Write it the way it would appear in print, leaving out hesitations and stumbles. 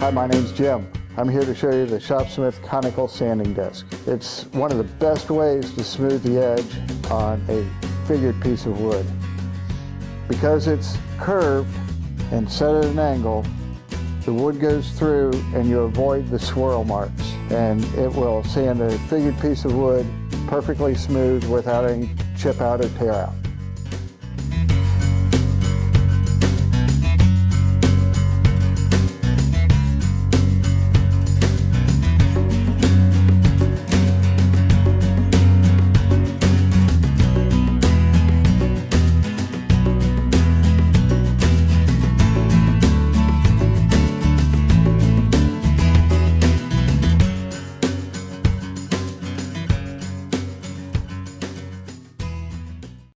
Hi, my name's Jim. I'm here to show you the Shopsmith Conical sanding disc. It's one of the best ways to smooth the edge on a figured piece of wood. Because it's curved and set at an angle, the wood goes through and you avoid the swirl marks, and it will sand a figured piece of wood perfectly smooth without any chip out or tear out.